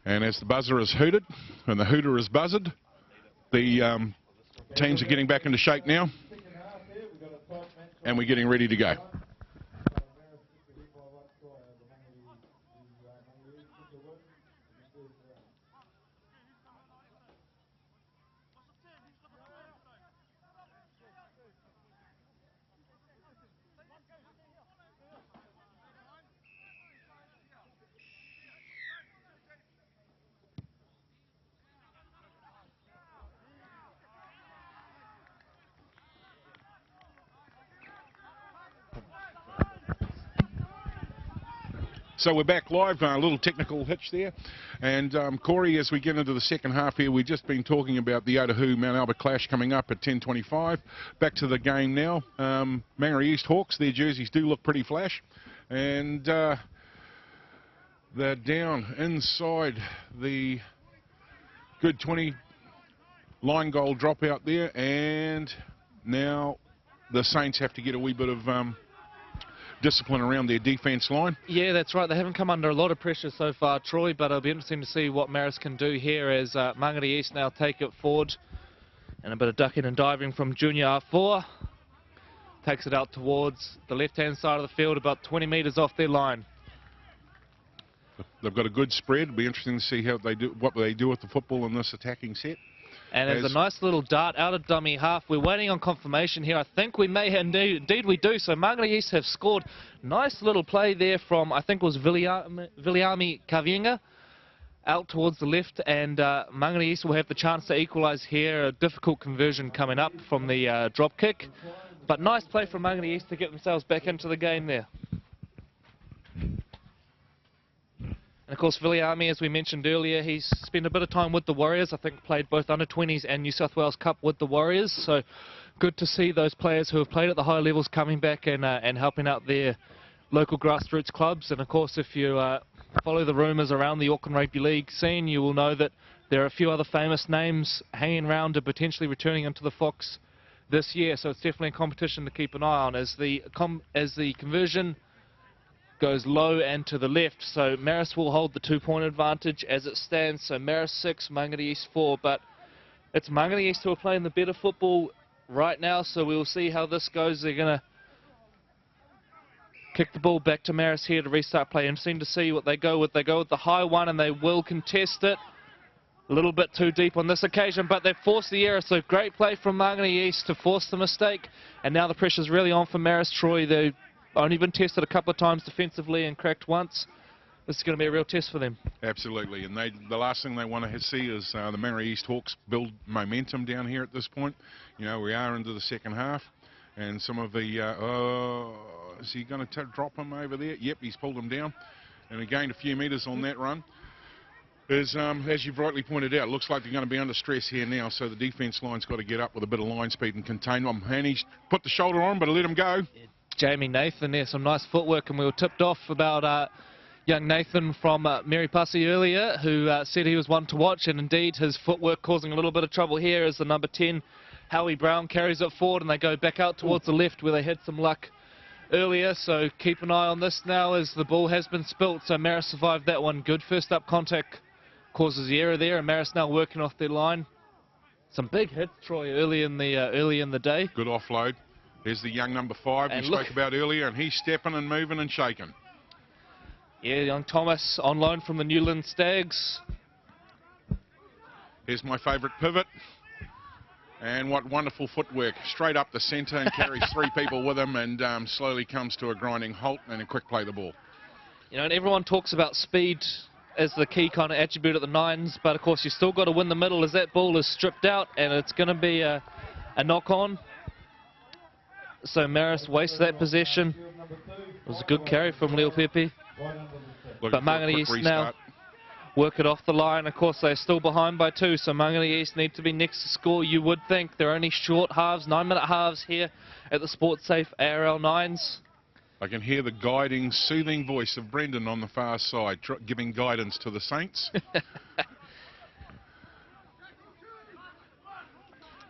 And as the buzzer is hooted and the hooter is buzzed, the teams are getting back into shape now. And we're getting ready to go. So we're back live, a little technical hitch there. And Corey, as we get into the second half here, we've just been talking about the Otahu Mount Albert clash coming up at 10:25. Back to the game now. Mangere East Hawks, their jerseys do look pretty flash. And they're down inside the good 20 line goal drop out there. And now the Saints have to get a wee bit of discipline around their defence line. Yeah, that's right. They haven't come under a lot of pressure so far, Troy, but it'll be interesting to see what Marist can do here as Mangere East now take it forward. And a bit of ducking and diving from Junior R4. Takes it out towards the left-hand side of the field, about 20 metres off their line. They've got a good spread. It'll be interesting to see how they do, what they do with the football in this attacking set. And there's a nice little dart out of dummy half. We're waiting on confirmation here. I think we may have, indeed we do. So Mangere East have scored. Nice little play there from, I think it was Viliami Kavinga out towards the left. And Mangere East will have the chance to equalise here. A difficult conversion coming up from the drop kick. But nice play from Mangere East to get themselves back into the game there. And of course, Viliami, as we mentioned earlier, he's spent a bit of time with the Warriors. I think played both under-20s and New South Wales Cup with the Warriors. So good to see those players who have played at the high levels coming back and helping out their local grassroots clubs. And of course, if you follow the rumours around the Auckland Rugby League scene, you will know that there are a few other famous names hanging around and potentially returning into the Fox this year. So it's definitely a competition to keep an eye on as the conversion goes low and to the left. So Marist will hold the 2-point advantage as it stands. So Marist 6, Mangere East 4. But it's Mangere East who are playing the better football right now. So we'll see how this goes. They're going to kick the ball back to Marist here to restart play. Interesting to see what they go with. They go with the high one and they will contest it. A little bit too deep on this occasion, but they've forced the error. So great play from Mangere East to force the mistake. And now the pressure's really on for Marist. Troy, they've only been tested a couple of times defensively and cracked once. This is going to be a real test for them. Absolutely, and the last thing they want to see is the Mangere East Hawks build momentum down here at this point. You know, we are into the second half, and some of the, is he going to drop him over there? Yep, he's pulled him down, and he gained a few metres on that run. As you've rightly pointed out, looks like they're going to be under stress here now, so the defence line's got to get up with a bit of line speed and contain them. And he's put the shoulder on, but let him go. Jamie Nathan there, some nice footwork, and we were tipped off about young Nathan from Mary Pussy earlier, who said he was one to watch, and indeed his footwork causing a little bit of trouble here as the number 10, Howie Brown, carries it forward, and they go back out towards the left where they had some luck earlier. So keep an eye on this now as the ball has been spilt. So Marist survived that one. Good first up contact causes the error there, and Marist now working off their line. Some big hits, Troy, early in the day. Good offload. There's the young number 5 we spoke about earlier, and he's stepping and moving and shaking. Yeah, young Thomas on loan from the Newland Stags. Here's my favourite pivot. And what wonderful footwork. Straight up the centre and carries 3 people with him and slowly comes to a grinding halt and a quick play the ball. You know, and everyone talks about speed as the key kind of attribute at the Nines, but of course you still got to win the middle as that ball is stripped out, and it's going to be a knock-on. So Marist wastes that possession. It was a good carry from Leo Pepe. But Mangere East now work it off the line. Of course, they're still behind by 2, so Mangere East need to be next to score. You would think they're only short halves, 9-minute halves here at the Sports Safe ARL Nines. I can hear the guiding, soothing voice of Brendan on the far side, giving guidance to the Saints.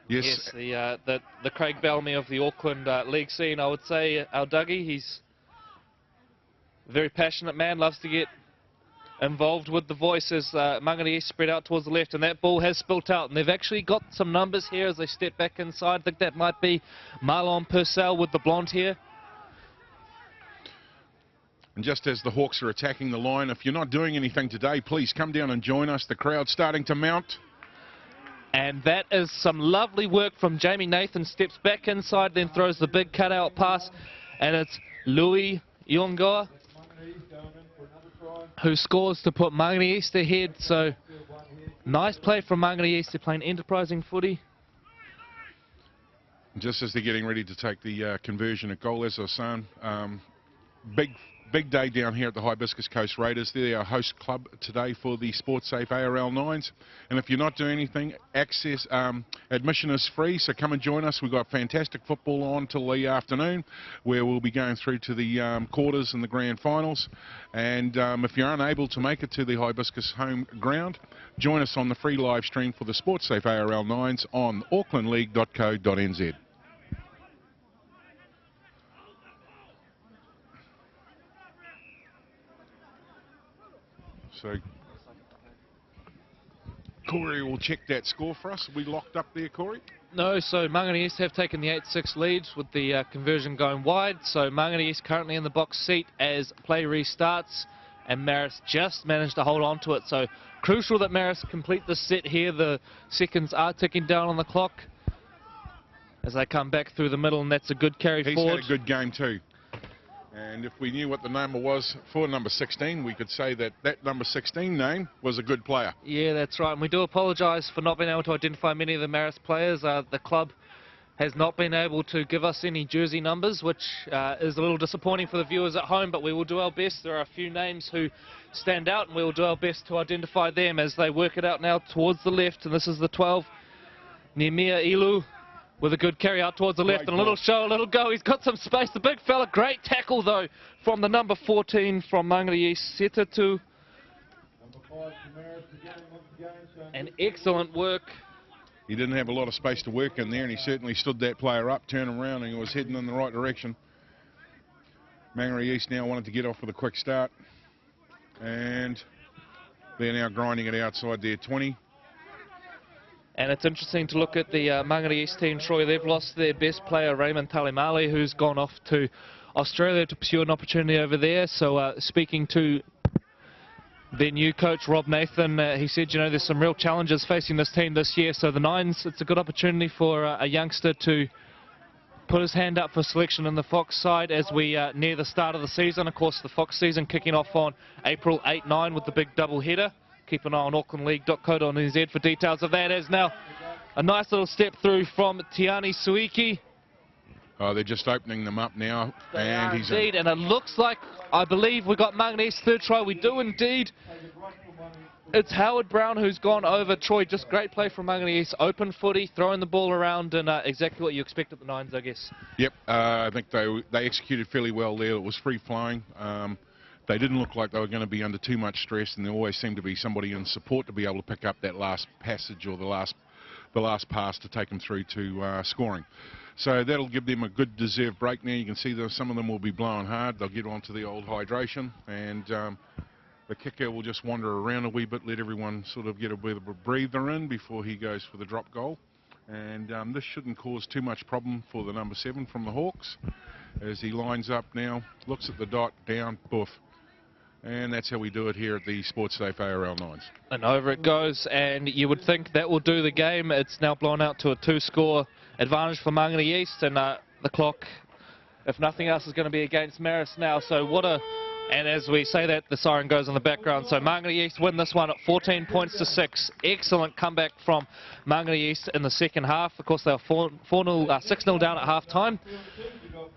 Yes, the Craig Bellamy of the Auckland league scene, I would say, our Dougie. He's a very passionate man, loves to get involved with the voice as Mangere East spread out towards the left, and that ball has spilt out, and they've actually got some numbers here as they step back inside. I think that might be Marlon Purcell with the blonde hair. And just as the Hawks are attacking the line, if you're not doing anything today, please come down and join us. The crowd's starting to mount. And that is some lovely work from Jamie Nathan. Steps back inside, then throws the big cutout pass, and it's Louis Yongoa who scores to put Mangere East ahead. So nice play from Mangere East. They're playing enterprising footy. Just as they're getting ready to take the conversion at goal, as I was saying, big day down here at the Hibiscus Coast Raiders. They're our host club today for the Sports Safe ARL Nines. And if you're not doing anything, admission is free, so come and join us. We've got fantastic football on till the afternoon, where we'll be going through to the quarters and the grand finals. And if you're unable to make it to the Hibiscus home ground, join us on the free live stream for the Sports Safe ARL Nines on aucklandleague.co.nz. So Corey will check that score for us. Are we locked up there, Corey? No, so Mangere East have taken the 8-6 lead with the conversion going wide. So Mangere East currently in the box seat as play restarts, and Marist just managed to hold on to it. So crucial that Marist complete the set here. The seconds are ticking down on the clock as they come back through the middle, and that's a good carry forward. He's had a good game too. And if we knew what the number was for number 16, we could say that that number 16 name was a good player. Yeah, that's right. And we do apologise for not being able to identify many of the Marist players. The club has not been able to give us any jersey numbers, which is a little disappointing for the viewers at home, but we will do our best. There are a few names who stand out, and we will do our best to identify them as they work it out now towards the left. And this is the 12, Nehemiah Ilu, with a good carry out towards the left, and a little show, a little go. He's got some space, the big fella. Great tackle, though, from the number 14 from Mangere East, Setatu. And excellent work. He didn't have a lot of space to work in there, and he certainly stood that player up, turned him around, and he was heading in the right direction. Mangere East now wanted to get off with a quick start, and they're now grinding it outside their 20. And it's interesting to look at the Mangere East team, Troy. They've lost their best player, Raymond Talimale, who's gone off to Australia to pursue an opportunity over there. So speaking to their new coach, Rob Nathan, he said, you know, there's some real challenges facing this team this year. So the Nines, it's a good opportunity for a youngster to put his hand up for selection in the Fox side as we near the start of the season. Of course, the Fox season kicking off on April 8-9 with the big double header. Keep an eye on aucklandleague.co.nz for details of that. As now a nice little step through from Tiani Suiki. Oh, they're just opening them up now. And he's indeed, and it looks like, I believe we got Mangere East's third try. We do indeed. It's Howard Brown who's gone over Troy. Just great play from Mangere East. Open footy, throwing the ball around, and exactly what you expect at the Nines, I guess. Yep, I think they executed fairly well there. It was free-flowing. They didn't look like they were going to be under too much stress, and there always seemed to be somebody in support to be able to pick up that last passage or the last pass to take them through to scoring. So that'll give them a good deserved break now. You can see that some of them will be blowing hard. They'll get onto the old hydration, and the kicker will just wander around a wee bit, let everyone sort of get a bit of a breather in before he goes for the drop goal. And this shouldn't cause too much problem for the number 7 from the Hawks as he lines up now, looks at the dot, down, boof. And that's how we do it here at the Sports Safe ARL Nines. And over it goes, and you would think that will do the game. It's now blown out to a 2-score advantage for Mangere East, and the clock, if nothing else, is going to be against Marist now. So what a... And as we say that, the siren goes in the background. So Mangere East win this one at 14 points to 6. Excellent comeback from Mangere East in the second half. Of course, they were 6-0 down at half-time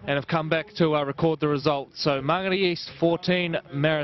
and have come back to record the result. So Mangere East 14, Marist